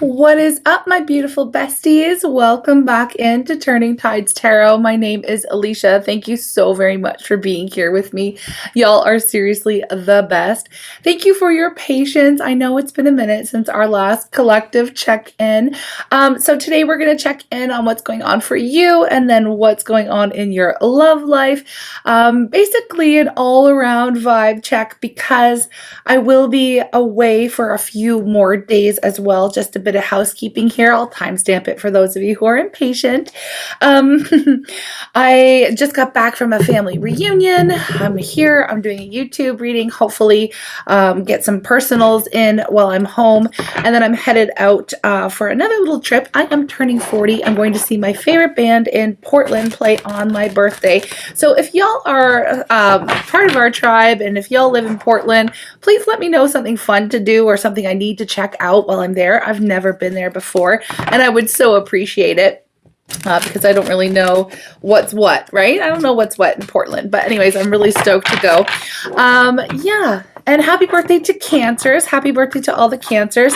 What is up, my beautiful besties? Welcome back into Turning Tides Tarot. My name is Alicia. Thank you so very much for being here with me. Y'all are seriously the best. Thank you for your patience. I know it's been a minute since our last collective check-in. So today we're going to check in on what's going on for you and then what's going on in your love life. Basically an all-around vibe check because I will be away for a few more days as well. Just a bit of housekeeping here. I'll timestamp it for those of you who are impatient. I just got back from a family reunion. I'm here. I'm doing a YouTube reading. Hopefully get some personals in while I'm home. And then I'm headed out for another little trip. I am turning 40. I'm going to see my favorite band in Portland play on my birthday. So if y'all are part of our tribe and if y'all live in Portland, please let me know something fun to do or something I need to check out while I'm there. I've never been there before, and I would so appreciate it because I don't really know what's what, right? I don't know what's what in Portland, but anyways, I'm really stoked to go. Yeah. And happy birthday to Cancers. Happy birthday to all the Cancers.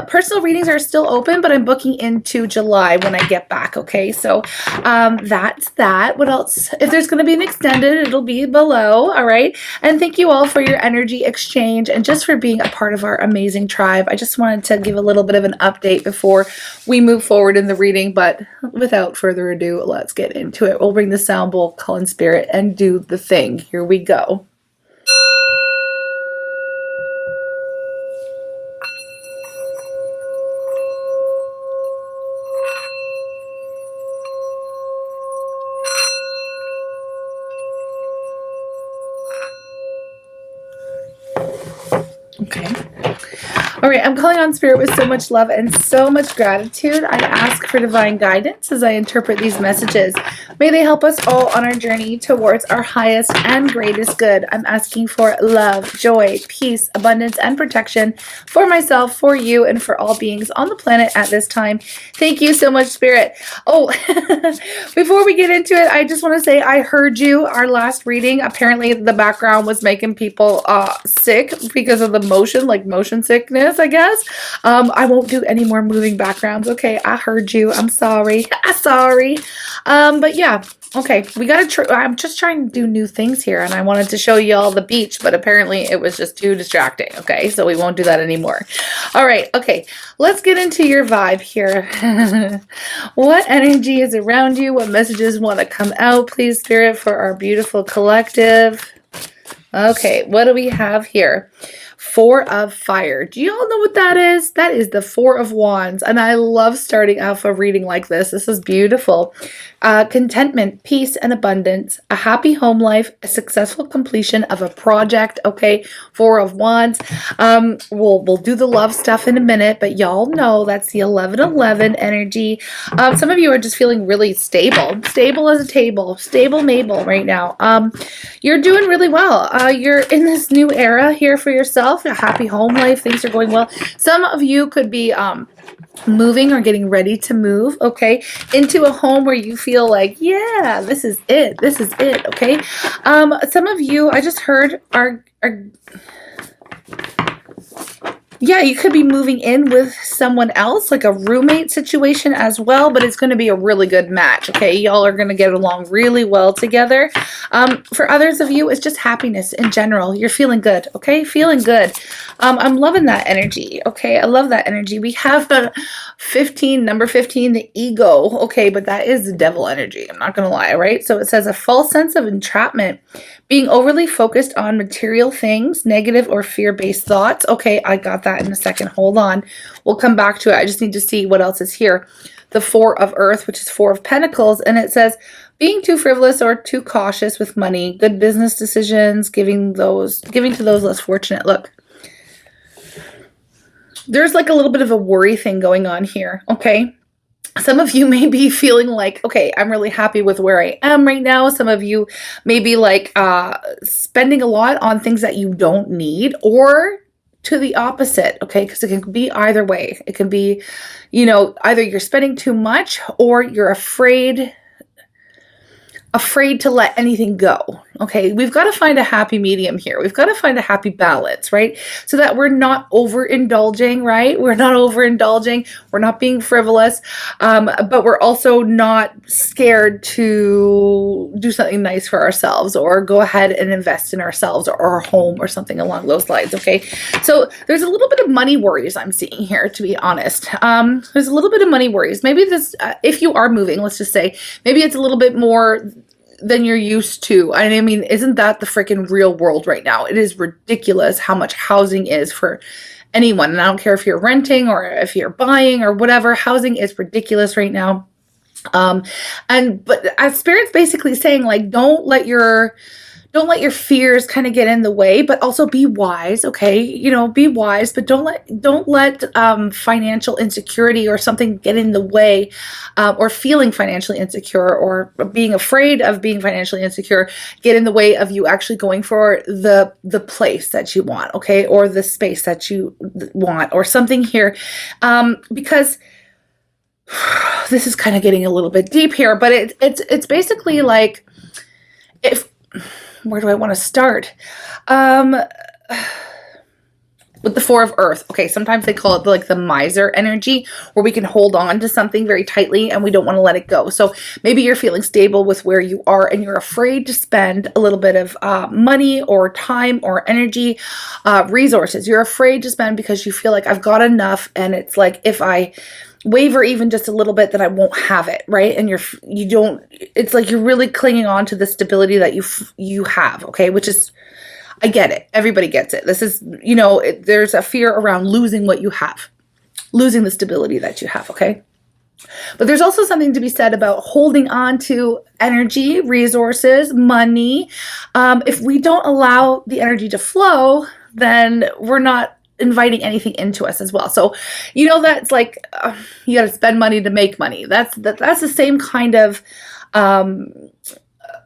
Personal readings are still open, but I'm booking into July when I get back, okay? So that's that. What else? If there's going to be an extended, it'll be below, all right? And thank you all for your energy exchange and just for being a part of our amazing tribe. I just wanted to give a little bit of an update before we move forward in the reading, but without further ado, let's get into it. We'll bring the sound bowl, call in spirit, and do the thing. Here we go. Okay. All right, I'm calling on spirit with so much love and so much gratitude. I ask for divine guidance as I interpret these messages. May they help us all on our journey towards our highest and greatest good. I'm asking for love, joy, peace, abundance, and protection for myself, for you, and for all beings on the planet at this time. Thank you so much, Spirit. Oh, before we get into it, I just want to say I heard you, our last reading. Apparently, the background was making people sick because of the motion, like motion sickness, I guess. I won't do any more moving backgrounds. Okay, I heard you. I'm sorry. I'm sorry. But yeah, okay, we gotta I'm just trying to do new things here, and I wanted to show you all the beach, but apparently it was just too distracting. Okay, so we won't do that anymore. All right, okay, let's get into your vibe here. What energy is around you? What messages want to come out, please, Spirit, for our beautiful collective? Okay, what do we have here? Four of Fire. Do you all know what that is? That is the Four of Wands. And I love starting off a reading like this. This is beautiful. Contentment, peace, and abundance. A happy home life. A successful completion of a project. Okay, Four of Wands. We'll do the love stuff in a minute, but y'all know that's the 11-11 energy. Some of you are just feeling really stable. Stable as a table. Stable Mabel right now. You're doing really well. You're in this new era here for yourself. A happy home life. Things are going well. Some of you could be moving or getting ready to move, okay, into a home where you feel like, yeah, this is it. This is it, okay? Some of you, I just heard, are yeah, you could be moving in with someone else, like a roommate situation as well, but it's going to be a really good match, okay? Y'all are going to get along really well together. For others of you, it's just happiness in general. You're feeling good, okay? Feeling good. I'm loving that energy, okay? I love that energy. We have the 15, number 15, the ego, okay? But that is the devil energy. I'm not going to lie, right? So it says a false sense of entrapment, being overly focused on material things, negative or fear-based thoughts. Okay, I got that in a second. Hold on. We'll come back to it. I just need to see what else is here. The Four of Earth, which is Four of Pentacles, and it says being too frivolous or too cautious with money, good business decisions, giving to those less fortunate. Look, there's like a little bit of a worry thing going on here, okay? Some of you may be feeling like, okay, I'm really happy with where I am right now. Some of you may be like spending a lot on things that you don't need, or to the opposite, okay? Because it can be either way. It can be, you know, either you're spending too much or you're afraid to let anything go, Okay, we've got to find a happy medium here. We've got to find a happy balance, right? So that we're not overindulging, right? We're not overindulging. We're not being frivolous, but we're also not scared to do something nice for ourselves or go ahead and invest in ourselves or our home or something along those lines, okay? So there's a little bit of money worries I'm seeing here, to be honest. There's a little bit of money worries. Maybe this, if you are moving, let's just say, maybe it's a little bit more than you're used to. I mean, isn't that the freaking real world right now? It is ridiculous how much housing is for anyone. And I don't care if you're renting or if you're buying or whatever, housing is ridiculous right now. But as Spirit's basically saying, like, don't let your fears kind of get in the way, but also be wise. Okay. You know, be wise, but don't let financial insecurity or something get in the way, or feeling financially insecure or being afraid of being financially insecure get in the way of you actually going for the place that you want. Okay. Or the space that you want or something here. Because this is kind of getting a little bit deep here, but it's basically like, where do I want to start? With the Four of Earth. Okay, sometimes they call it like the miser energy, where we can hold on to something very tightly and we don't want to let it go. So maybe you're feeling stable with where you are and you're afraid to spend a little bit of money or time or energy, resources. You're afraid to spend because you feel like I've got enough, and it's like if I waver even just a little bit, that I won't have it, right? And it's like you're really clinging on to the stability that you have, okay? Which is, I get it. Everybody gets it. This is, you know, there's a fear around losing what you have, losing the stability that you have, okay? But there's also something to be said about holding on to energy, resources, money. If we don't allow the energy to flow, then we're not inviting anything into us as well. So, you know, that's like, you got to spend money to make money. That's the same kind of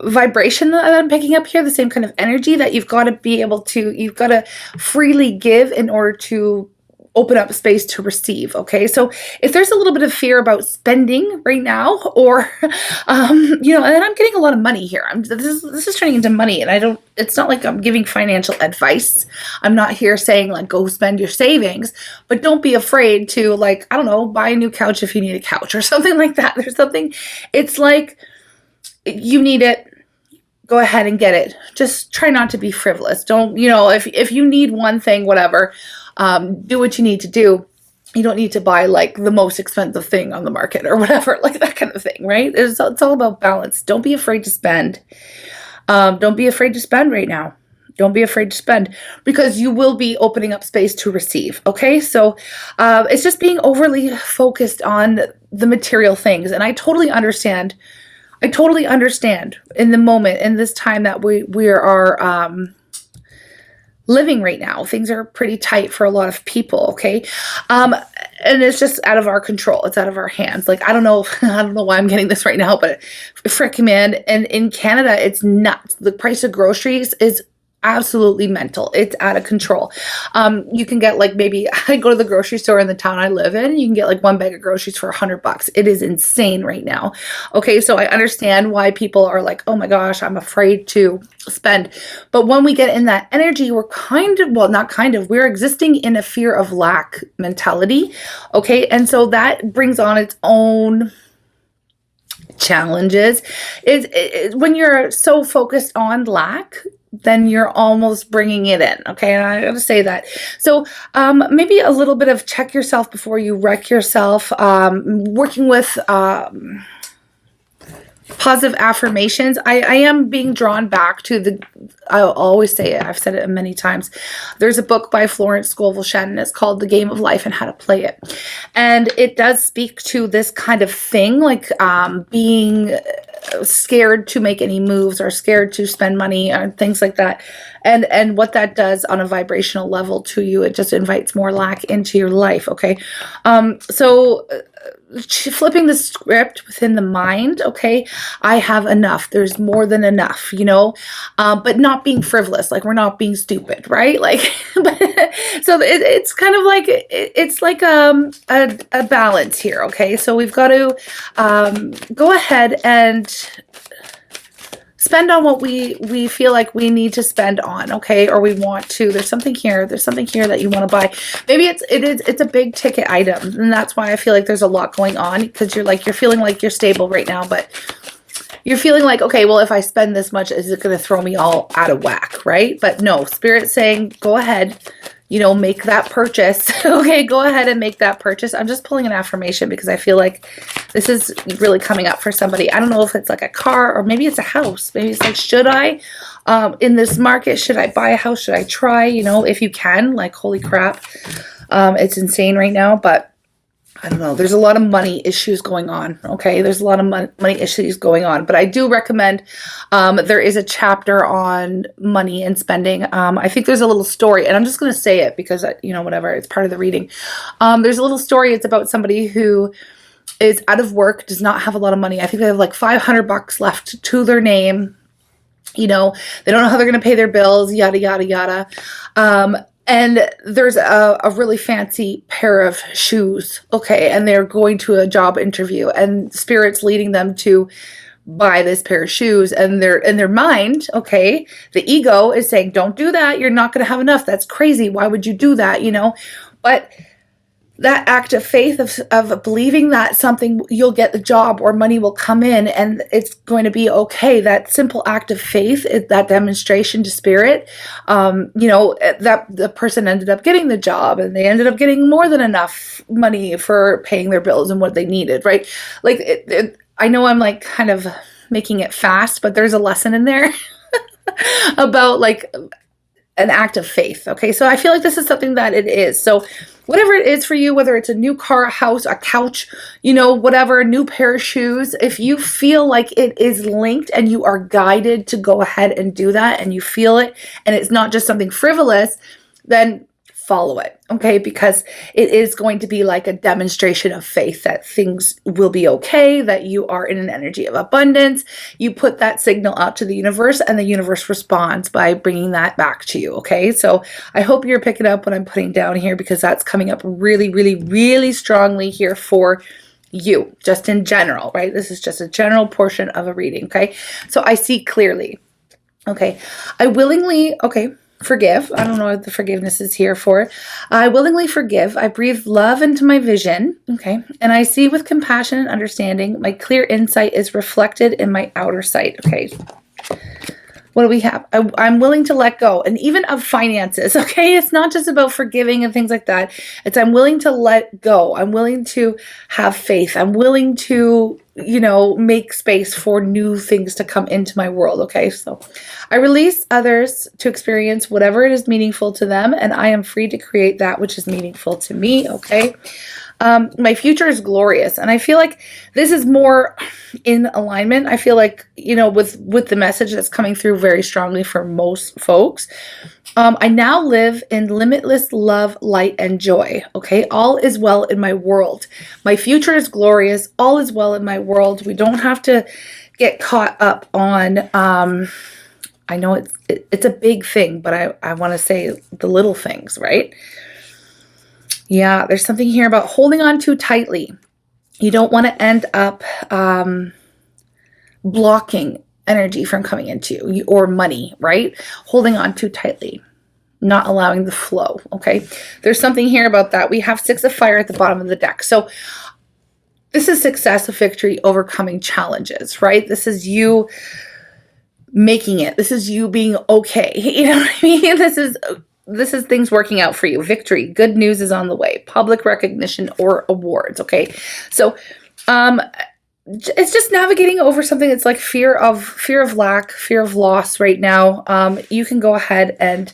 vibration that I'm picking up here, the same kind of energy that you've got to freely give in order to open up space to receive. Okay. So if there's a little bit of fear about spending right now, or, you know, and I'm getting a lot of money here. This is turning into money, and it's not like I'm giving financial advice. I'm not here saying like, go spend your savings, but don't be afraid to, like, I don't know, buy a new couch if you need a couch or something like that. There's something, it's like, you need it, go ahead and get it. Just try not to be frivolous. Don't, you know, if you need one thing, whatever, do what you need to do. You don't need to buy like the most expensive thing on the market or whatever, like that kind of thing, right? It's all about balance. Don't be afraid to spend. Don't be afraid to spend right now. Don't be afraid to spend, because you will be opening up space to receive. Okay. So, it's just being overly focused on the material things. And I totally understand in the moment, in this time that we are, living right now. Things are pretty tight for a lot of people, okay? And it's just out of our control. It's out of our hands. Like, I don't know why I'm getting this right now, but frick, man. And in Canada, it's nuts. The price of groceries is absolutely mental. It's out of control. You can get like, maybe I go to the grocery store in the town I live in, you can get like one bag of groceries for $100. It is insane right now. Okay. So I understand why people are like, oh my gosh, I'm afraid to spend. But when we get in that energy, we're existing in a fear of lack mentality. Okay. And so that brings on its own challenges. When you're so focused on lack, then you're almost bringing it in. Okay. And I gotta say that. So, maybe a little bit of check yourself before you wreck yourself, working with, positive affirmations. I am being drawn back to I'll always say it, I've said it many times. There's a book by Florence Scovel Shannon. It's called The Game of Life and How to Play It. And it does speak to this kind of thing, like being scared to make any moves or scared to spend money or things like that. And what that does on a vibrational level to you, it just invites more lack into your life. Okay. So flipping the script within the mind. Okay. I have enough. There's more than enough, you know, but not being frivolous. Like, we're not being stupid, right? Like, so it's kind of like, it's like a balance here. Okay. So we've got to go ahead and spend on what we feel like we need to spend on, okay? Or we want to. There's something here that you want to buy. Maybe it's a big ticket item, and that's why I feel like there's a lot going on, because you're feeling like you're stable right now, but you're feeling like, okay, well, if I spend this much, is it going to throw me all out of whack, right? But no, Spirit's saying, go ahead, you know, make that purchase. Okay, go ahead and make that purchase. I'm just pulling an affirmation because I feel like this is really coming up for somebody. I don't know if it's like a car or maybe it's a house. Maybe it's like, should I, in this market, should I buy a house? Should I try? You know, if you can, like, holy crap, it's insane right now, but I don't know. There's a lot of money issues going on. Okay. There's a lot of money issues going on, but I do recommend, there is a chapter on money and spending. I think there's a little story, and I'm just going to say it because, you know, whatever, it's part of the reading. There's a little story. It's about somebody who is out of work, does not have a lot of money. I think they have like $500 left to their name. You know, they don't know how they're going to pay their bills, yada, yada, yada. And there's a really fancy pair of shoes, okay, and they're going to a job interview, and Spirit's leading them to buy this pair of shoes, and they're in their mind, okay, the ego is saying, don't do that, you're not going to have enough, that's crazy, why would you do that, you know? But that act of faith of believing that something, you'll get the job or money will come in and it's going to be okay. That simple act of faith, that demonstration to Spirit, you know, that the person ended up getting the job and they ended up getting more than enough money for paying their bills and what they needed, right? Like, I know I'm like kind of making it fast, but there's a lesson in there about like an act of faith. Okay. So I feel like this is something that it is. So whatever it is for you, whether it's a new car, a house, a couch, you know, whatever, a new pair of shoes, if you feel like it is linked and you are guided to go ahead and do that and you feel it and it's not just something frivolous, then follow it, okay? Because it is going to be like a demonstration of faith that things will be okay, that you are in an energy of abundance. You put that signal out to the universe and the universe responds by bringing that back to you, okay? So I hope you're picking up what I'm putting down here because that's coming up really, really, really strongly here for you, just in general, right? This is just a general portion of a reading, okay? So I see clearly, okay? I willingly, okay, forgive. I don't know what the forgiveness is here for. I willingly forgive. I breathe love into my vision. Okay. And I see with compassion and understanding. My clear insight is reflected in my outer sight. Okay. What do we have? I'm willing to let go, and even of finances. Okay. It's not just about forgiving and things like that. It's I'm willing to let go. I'm willing to have faith. I'm willing to, you know, make space for new things to come into my world. Okay. So I release others to experience whatever it is meaningful to them, and I am free to create that which is meaningful to me. Okay. My future is glorious. And I feel like this is more in alignment. I feel like, you know, with the message that's coming through very strongly for most folks. I now live in limitless love, light, and joy. Okay. All is well in my world. My future is glorious. All is well in my world. We don't have to get caught up on, I know it's a big thing, but I want to say the little things, right? Yeah, there's something here about holding on too tightly. You don't want to end up blocking energy from coming into you or money, right? Holding on too tightly, not allowing the flow, okay? There's something here about that. We have 6 of fire at the bottom of the deck. So this is success, victory, overcoming challenges, right? This is you making it. This is you being okay. You know what I mean? This is things working out for you. Victory. Good news is on the way. Public recognition or awards. Okay. So, it's just navigating over something that's like fear of lack, fear of loss right now. You can go ahead and,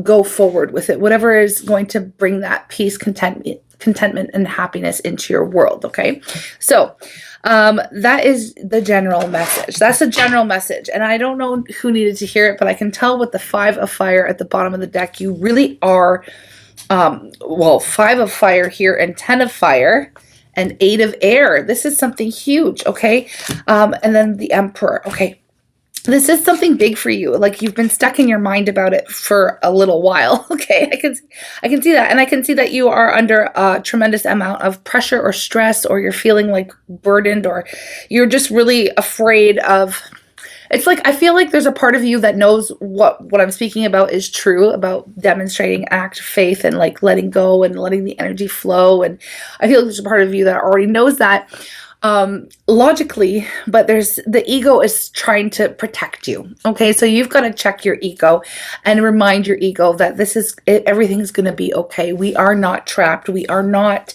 go forward with it. Whatever is going to bring that peace, contentment and happiness into your world. Okay. So, that is the general message. That's the general message. And I don't know who needed to hear it, but I can tell with the 5 of fire at the bottom of the deck, you really are, 5 of fire here and 10 of fire and 8 of air. This is something huge. Okay. And then the emperor. Okay. This is something big for you. Like you've been stuck in your mind about it for a little while. Okay. I can see that. And I can see that you are under a tremendous amount of pressure or stress, or you're feeling like burdened, or you're just really afraid of It's like, I feel like there's a part of you that knows what I'm speaking about is true, about demonstrating act of faith and like letting go and letting the energy flow. And I feel like there's a part of you that already knows that logically, but the ego is trying to protect you. Okay. So you've got to check your ego and remind your ego that everything's going to be okay. We are not trapped. We are not,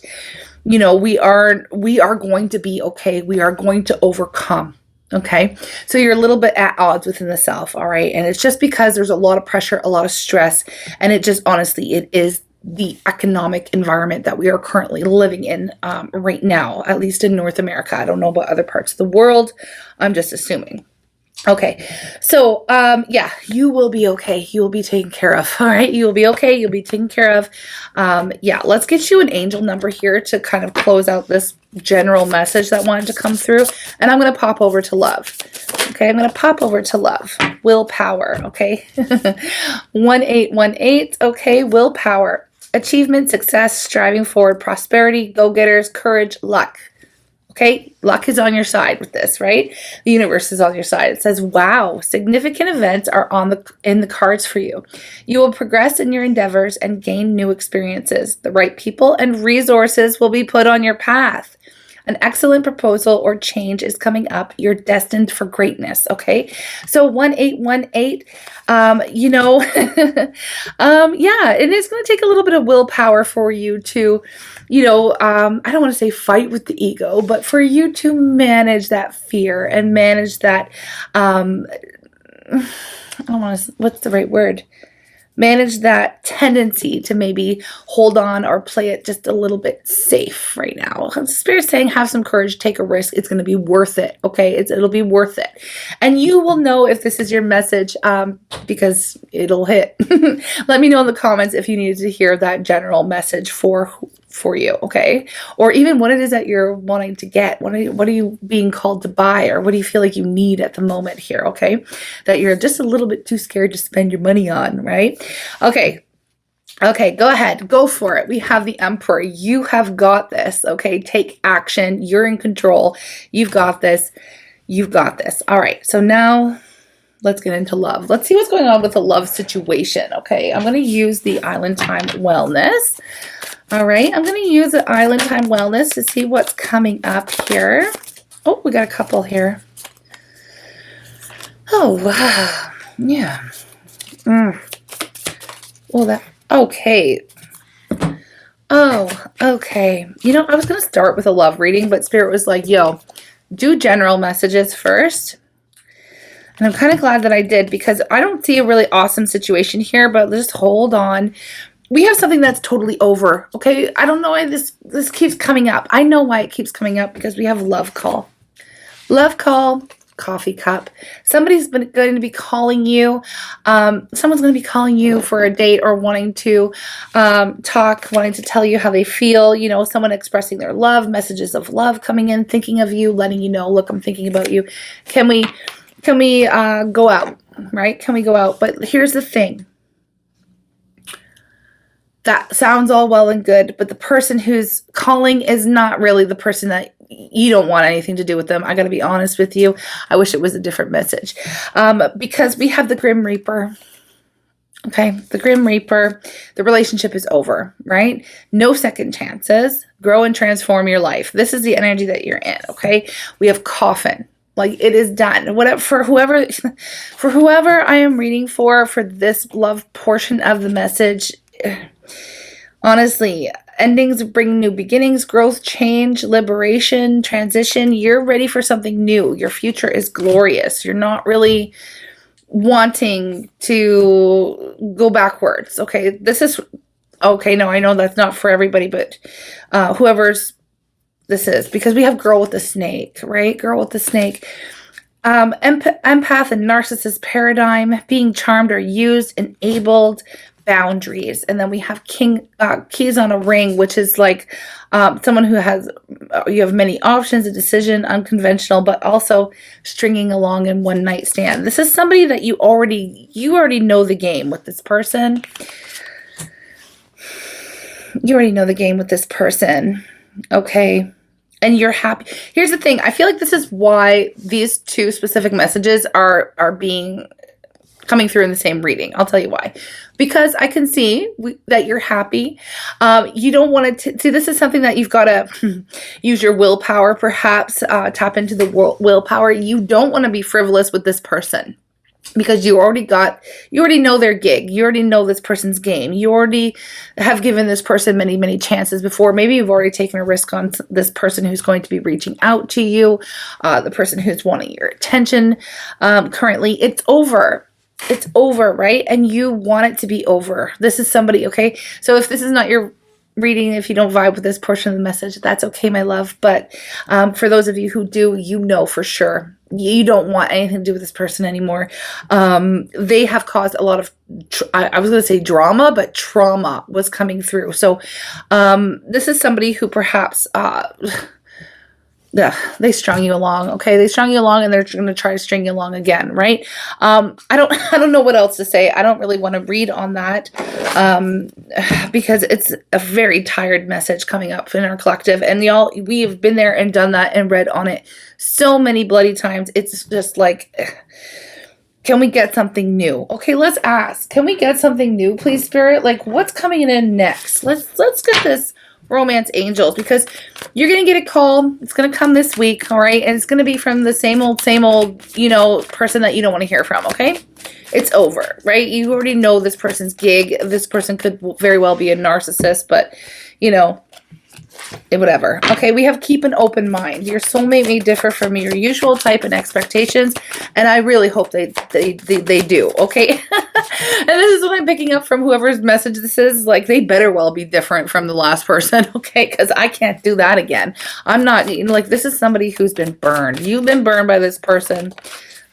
we are going to be okay. We are going to overcome. Okay. So you're a little bit at odds within the self. All right. And it's just because there's a lot of pressure, a lot of stress. And it just, honestly, it is the economic environment that we are currently living in right now, at least in North America. I don't know about other parts of the world. I'm just assuming. Okay. So, yeah, you will be okay. You will be taken care of. All right. You will be okay. You'll be taken care of. Yeah, let's get you an angel number here to kind of close out this general message that wanted to come through. And I'm going to pop over to love. Okay. I'm going to pop over to love. Willpower. Okay. 1818. Okay. Willpower. Achievement, success, striving forward, prosperity, go-getters, courage, luck. Okay, luck is on your side with this, right? The universe is on your side. It says, wow, significant events are in the cards for you. You will progress in your endeavors and gain new experiences. The right people and resources will be put on your path. An excellent proposal or change is coming up. You're destined for greatness, okay? So 1818, yeah, it is going to take a little bit of willpower for you to, I don't want to say fight with the ego, but for you to manage that fear and manage that, I don't want to, what's the right word? Manage that tendency to maybe hold on or play it just a little bit safe right now. Spirit's saying have some courage, take a risk. It's going to be worth it. Okay. It'll be worth it. And you will know if this is your message because it'll hit. Let me know in the comments if you needed to hear that general message for you, okay? Or even what it is that you're wanting to get. What are you being called to buy, or what do you feel like you need at the moment here, okay? That you're just a little bit too scared to spend your money on, right? Okay. Okay, go ahead. Go for it. We have the Emperor. You have got this, okay? Take action. You're in control. You've got this. You've got this. All right, so now let's get into love. Let's see what's going on with the love situation, okay? I'm going to use the Island Time Wellness. All right, I'm going to use the Island Time Wellness to see what's coming up here. Oh, we got a couple here. Oh, wow. Yeah. Well, okay. Oh, okay. I was going to start with a love reading, but Spirit was like, yo, do general messages first. And I'm kind of glad that I did, because I don't see a really awesome situation here, but just hold on. We have something that's totally over, okay? I don't know why this keeps coming up. I know why it keeps coming up, because we have love call. Love call, coffee cup. Somebody's going to be calling you. Someone's going to be calling you for a date, or wanting to talk, wanting to tell you how they feel. Someone expressing their love, messages of love coming in, thinking of you, letting you know, look, I'm thinking about you. Can we go out, right? Can we go out? But here's the thing. That sounds all well and good, but the person who's calling is not really the person that you don't want anything to do with them. I got to be honest with you. I wish it was a different message. Because we have the Grim Reaper. Okay, the Grim Reaper. The relationship is over, right? No second chances. Grow and transform your life. This is the energy that you're in, okay? We have Coffin. Like, it is done. Whatever, for whoever I am reading for this love portion of the message, honestly, endings bring new beginnings, growth, change, liberation, transition. You're ready for something new. Your future is glorious. You're not really wanting to go backwards. Okay, no, I know that's not for everybody, but whoever's this is, because we have girl with the snake, right? Girl with the snake. Empath and narcissist paradigm, being charmed or used, enabled, boundaries. And then we have keys on a ring, which is like someone who has, you have many options, a decision, unconventional, but also stringing along in one night stand. This is somebody that you already know the game with this person. You already know the game with this person. Okay. and you're happy. Here's the thing. I feel like this is why these two specific messages are coming through in the same reading. I'll tell you why. Because I can see that you're happy. You don't want to see, this is something that you've got to use your willpower, perhaps tap into the willpower. You don't want to be frivolous with this person, because you already know their gig. You already know this person's game. You already have given this person many, many chances before. Maybe you've already taken a risk on this person who's going to be reaching out to you, the person who's wanting your attention. Currently, it's over. It's over, right? And you want it to be over. This is somebody, okay? So if this is not your reading, if you don't vibe with this portion of the message, that's okay, my love. But for those of you who do, you know for sure. You don't want anything to do with this person anymore. They have caused a lot of, I was going to say drama, but trauma was coming through. So this is somebody who perhaps... they strung you along, okay? They strung you along, and they're going to try to string you along again, right? I don't know what else to say. I don't really want to read on that because it's a very tired message coming up in our collective. And y'all, we have been there and done that and read on it so many bloody times. It's just like, can we get something new? Okay, let's ask. Can we get something new, please, Spirit? Like, what's coming in next? Let's get this romance angels, because you're going to get a call. It's going to come this week, all right? And it's going to be from the same old, person that you don't want to hear from, okay? It's over, right? You already know this person's gig. This person could very well be a narcissist, but, whatever. Okay, we have keep an open mind. Your soulmate may differ from your usual type and expectations, and I really hope they do, okay? And this is what I'm picking up from whoever's message this is. Like, they better well be different from the last person, okay? Because I can't do that again. I'm not, this is somebody who's been burned. You've been burned by this person,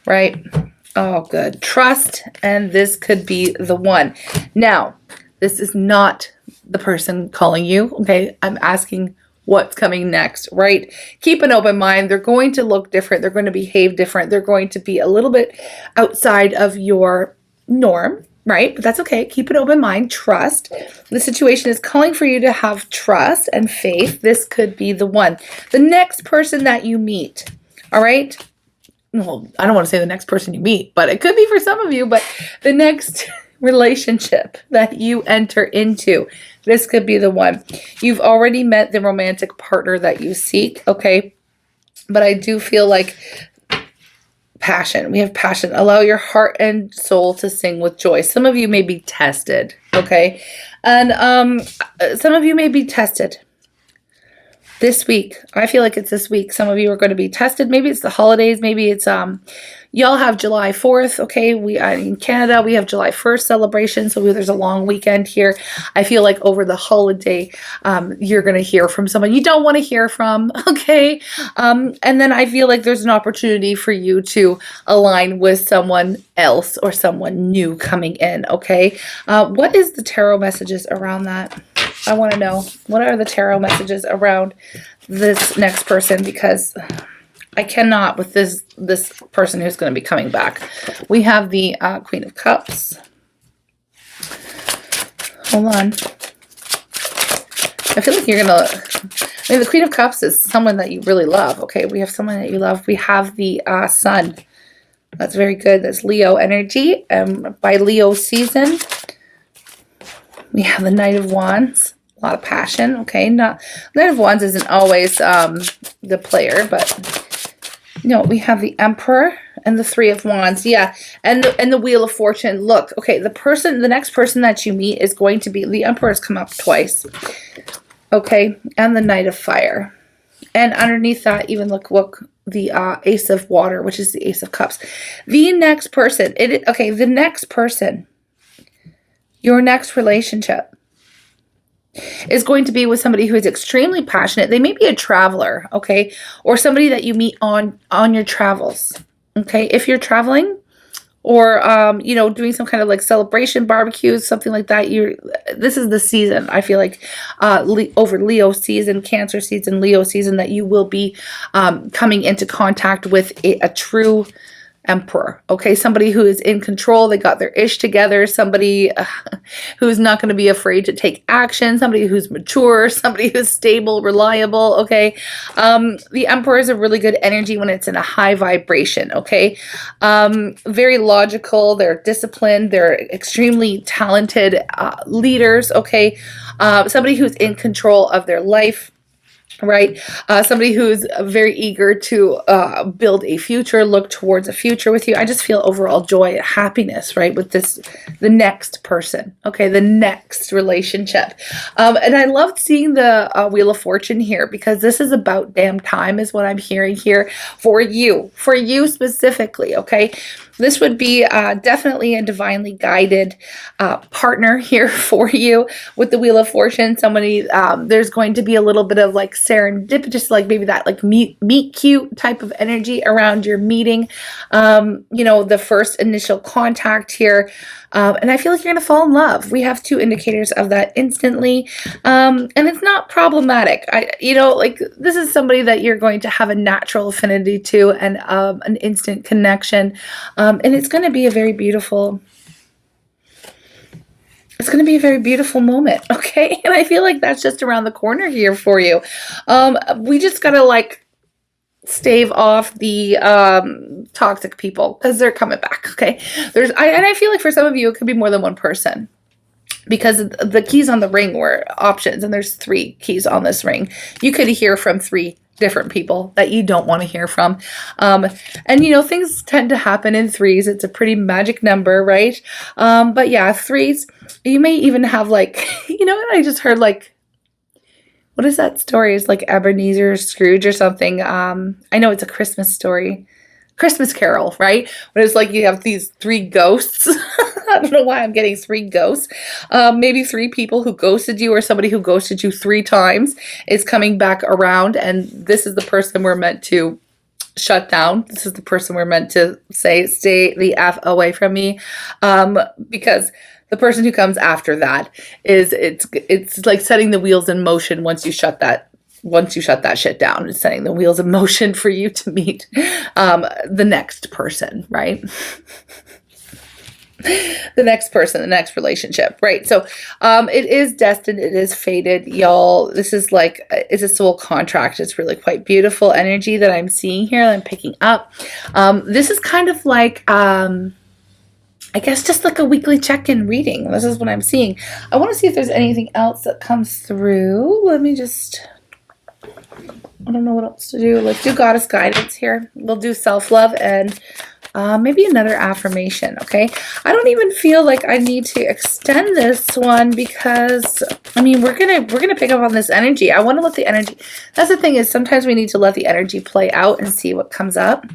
right? Oh, good. Trust, and this could be the one. Now, this is not the person calling you, okay? I'm asking what's coming next, right? Keep an open mind. They're going to look different. They're going to behave different. They're going to be a little bit outside of your norm, right? But that's okay. Keep an open mind. Trust. The situation is calling for you to have trust and faith. This could be the one. The next person that you meet, all right? Well, I don't want to say the next person you meet, but it could be for some of you, but the next relationship that you enter into, this could be the one. You've already met the romantic partner that you seek, okay? But I do feel like passion. We have passion. Allow your heart and soul to sing with joy. Some of you may be tested, okay? And some of you may be tested this week. I feel like it's this week. Some of you are going to be tested. Maybe it's the holidays. Maybe it's y'all have July 4th. Okay, we in Canada, we have July 1st celebration. So there's a long weekend here. I feel like over the holiday, you're going to hear from someone you don't want to hear from. Okay, and then I feel like there's an opportunity for you to align with someone else or someone new coming in. Okay, what is the tarot messages around that? I want to know, what are the tarot messages around this next person, because I cannot with this person who's going to be coming back. We have the Queen of Cups. Hold on. I feel like you're going to, the Queen of Cups is someone that you really love. Okay, we have someone that you love. We have the Sun. That's very good. That's Leo energy. By Leo season. We have the Knight of Wands. A lot of passion, okay? Knight of Wands isn't always the player, but we have the Emperor and the Three of Wands. Yeah, and the Wheel of Fortune. Look, okay, the next person that you meet is going to be, the Emperor's come up twice. Okay, and the Knight of Fire. And underneath that, even look the Ace of Water, which is the Ace of Cups. The next person, the next person, your next relationship is going to be with somebody who is extremely passionate. They may be a traveler, okay? Or somebody that you meet on your travels, okay? If you're traveling or, doing some kind of like celebration, barbecues, something like that, this is the season, I feel like, over Leo season, Cancer season, Leo season, that you will be coming into contact with a true Emperor. Okay, somebody who is in control, they got their ish together, somebody who's not going to be afraid to take action, somebody who's mature, somebody who's stable, reliable. Okay, the Emperor is a really good energy when it's in a high vibration. Okay, very logical, they're disciplined, they're extremely talented leaders. Okay, somebody who's in control of their life, right? Somebody who's very eager to build a future, look towards a future with you. I just feel overall joy and happiness, right? With this, the next person, okay? The next relationship. And I loved seeing the Wheel of Fortune here, because this is about damn time is what I'm hearing here for you specifically, okay? This would be definitely a divinely guided partner here for you with the Wheel of Fortune. Somebody, there's going to be a little bit of like serendipitous, like maybe that like meet cute type of energy around your meeting. You know, the first initial contact here. And I feel like you're going to fall in love. We have 2 indicators of that instantly. And it's not problematic. You know, like this is somebody that you're going to have a natural affinity to and an instant connection. And it's going to be a very beautiful, moment. Okay. And I feel like that's just around the corner here for you. We just got to like stave off the toxic people, because they're coming back. Okay, and I feel like for some of you it could be more than one person, because the keys on the ring were options, and there's 3 keys on this ring. You could hear from 3 different people that you don't want to hear from, and you know, things tend to happen in 3s. It's a pretty magic number, right? But yeah, 3s, you may even have like you know what I just heard, like, what is that story? It's like Ebenezer Scrooge or something. I know it's a Christmas story. Christmas Carol, right? But it's like you have these 3 ghosts. I don't know why I'm getting 3 ghosts. Maybe 3 people who ghosted you, or somebody who ghosted you 3 times is coming back around. And this is the person we're meant to shut down. This is the person we're meant to say, stay the F away from me. Because the person who comes after that is, it's like setting the wheels in motion once you shut that shit down. It's setting the wheels in motion for you to meet the next person, right? The next person, the next relationship, right? So it is destined, it is fated, y'all. This is like, it's a soul contract. It's really quite beautiful energy that I'm seeing here, that I'm picking up. This is kind of like, I guess just like a weekly check-in reading. This is what I'm seeing. I want to see if there's anything else that comes through. Let me just, I don't know what else to do. Let's do Goddess Guidance here. We'll do self-love and maybe another affirmation, okay? I don't even feel like I need to extend this one, because I mean, we're gonna pick up on this energy. I want to let the energy, that's the thing, is sometimes we need to let the energy play out and see what comes up.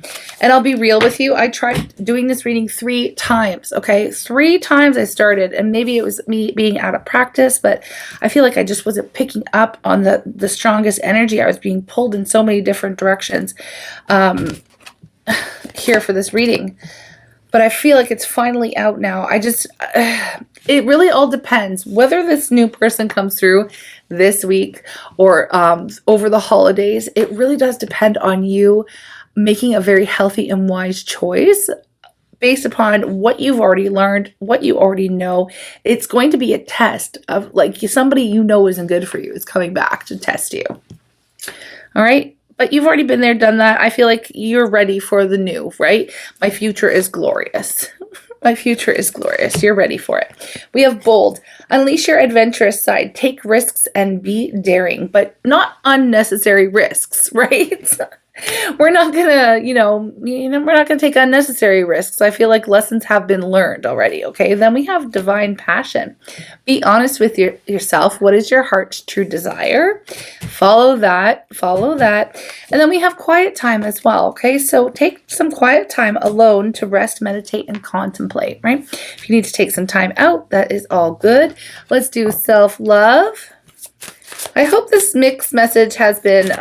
And I'll be real with you, I tried doing this reading 3 times, okay? 3 times I started, and maybe it was me being out of practice, but I feel like I just wasn't picking up on the strongest energy. I was being pulled in so many different directions here for this reading, but I feel like it's finally out now. I just, it really all depends whether this new person comes through this week or over the holidays. It really does depend on you making a very healthy and wise choice based upon what you've already learned, what you already know. It's going to be a test of, like, somebody you know isn't good for you is coming back to test you. All right. But you've already been there, done that. I feel like you're ready for the new, right? My future is glorious. My future is glorious. You're ready for it. We have bold. Unleash your adventurous side. Take risks and be daring, but not unnecessary risks, right? We're not gonna, we're not gonna take unnecessary risks. I feel like lessons have been learned already. Okay, then we have divine passion. Be honest with yourself. What is your heart's true desire? Follow that. And then we have quiet time as well. Okay, so take some quiet time alone to rest, meditate, and contemplate. Right? If you need to take some time out, that is all good. Let's do self-love. I hope this mixed message has been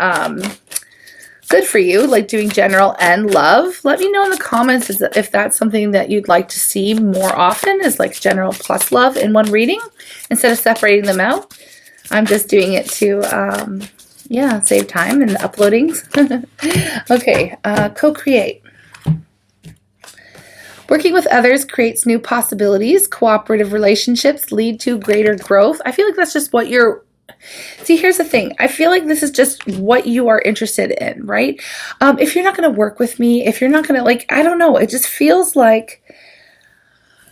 good for you, like doing general and love. Let me know in the comments if that's something that you'd like to see more often, is like general plus love in one reading instead of separating them out. I'm just doing it to, save time in the uploadings. Okay, co-create. Working with others creates new possibilities. Cooperative relationships lead to greater growth. I feel like that's just what you're... See, here's the thing. I feel like this is just what you are interested in, right? If you're not going to work with me, if you're not going to, like, I don't know. It just feels like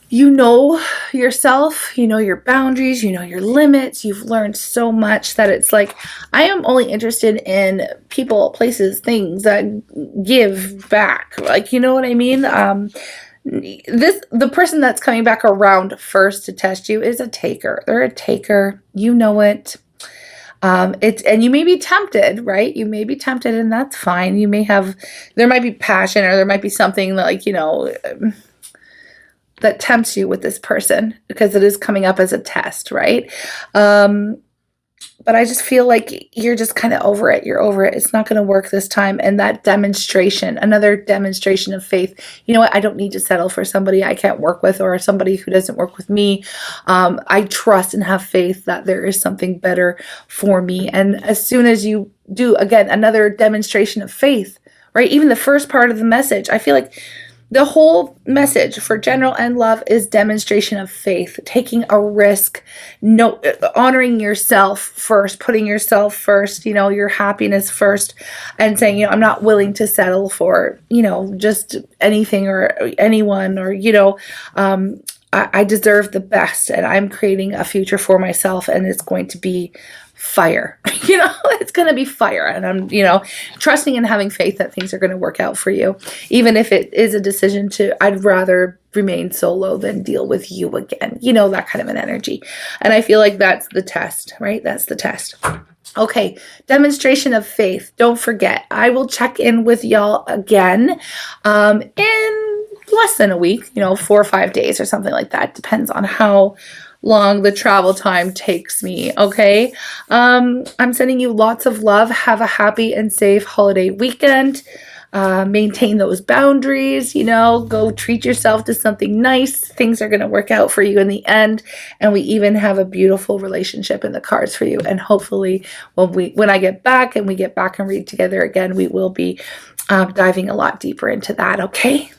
you know yourself, you know your boundaries, you know your limits. You've learned so much that it's like, I am only interested in people, places, things that give back. Like, you know what I mean? The person that's coming back around first to test you is a taker. They're a taker. You know it. And you may be tempted, right? You may be tempted, and that's fine. You may have, there might be passion, or there might be something like, you know, that tempts you with this person, because it is coming up as a test, right? But I just feel like you're just kind of over it. You're over it. It's not going to work this time. And that demonstration, another demonstration of faith. You know what? I don't need to settle for somebody I can't work with, or somebody who doesn't work with me. I trust and have faith that there is something better for me. And as soon as you do, again, another demonstration of faith, right? Even the first part of the message, I feel like the whole message for general and love is demonstration of faith, taking a risk, honoring yourself first, putting yourself first, you know, your happiness first, and saying, you know, I'm not willing to settle for, you know, just anything or anyone, or, you know, I deserve the best, and I'm creating a future for myself, and it's going to be fire. You know, it's going to be fire. And I'm, you know, trusting and having faith that things are going to work out for you. Even if it is a decision to, I'd rather remain solo than deal with you again. You know, that kind of an energy. And I feel like that's the test, right? That's the test. Okay, demonstration of faith. Don't forget, I will check in with y'all again in less than a week, you know, 4 or 5 days or something like that. Depends on how long the travel time takes me. Okay. I'm sending you lots of love. Have a happy and safe holiday weekend. Maintain those boundaries, you know, go treat yourself to something nice. Things are going to work out for you in the end. And we even have a beautiful relationship in the cards for you. And hopefully when I get back and we get back and read together again, we will be diving a lot deeper into that. Okay.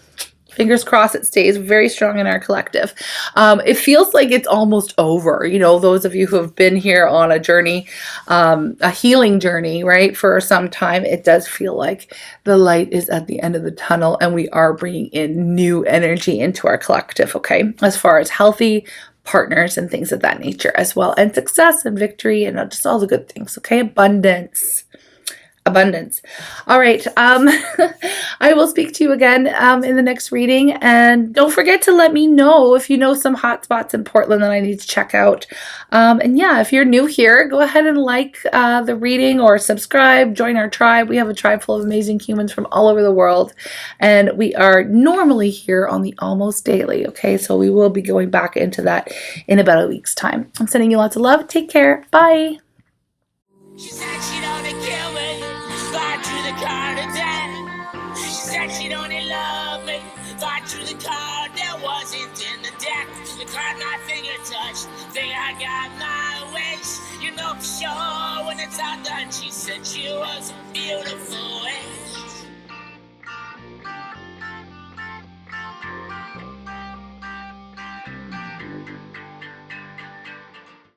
Fingers crossed it stays very strong in our collective. It feels like it's almost over. You know, those of you who have been here on a journey, a healing journey, right, for some time, it does feel like the light is at the end of the tunnel, and we are bringing in new energy into our collective, okay, as far as healthy partners and things of that nature as well, and success and victory and just all the good things, okay, abundance. All right. I will speak to you again in the next reading. And don't forget to let me know if you know some hot spots in Portland that I need to check out. And yeah, if you're new here, go ahead and like the reading or subscribe, join our tribe. We have a tribe full of amazing humans from all over the world. And we are normally here on the Almost Daily. Okay, so we will be going back into that in about a week's time. I'm sending you lots of love. Take care. Bye. She said she'd only kill me, fly through the car to death. She said she'd only love me, fly through the car that wasn't in the deck. The card my finger touched, think I got my wish. You know for sure when it's all done, she said she was a beautiful wish.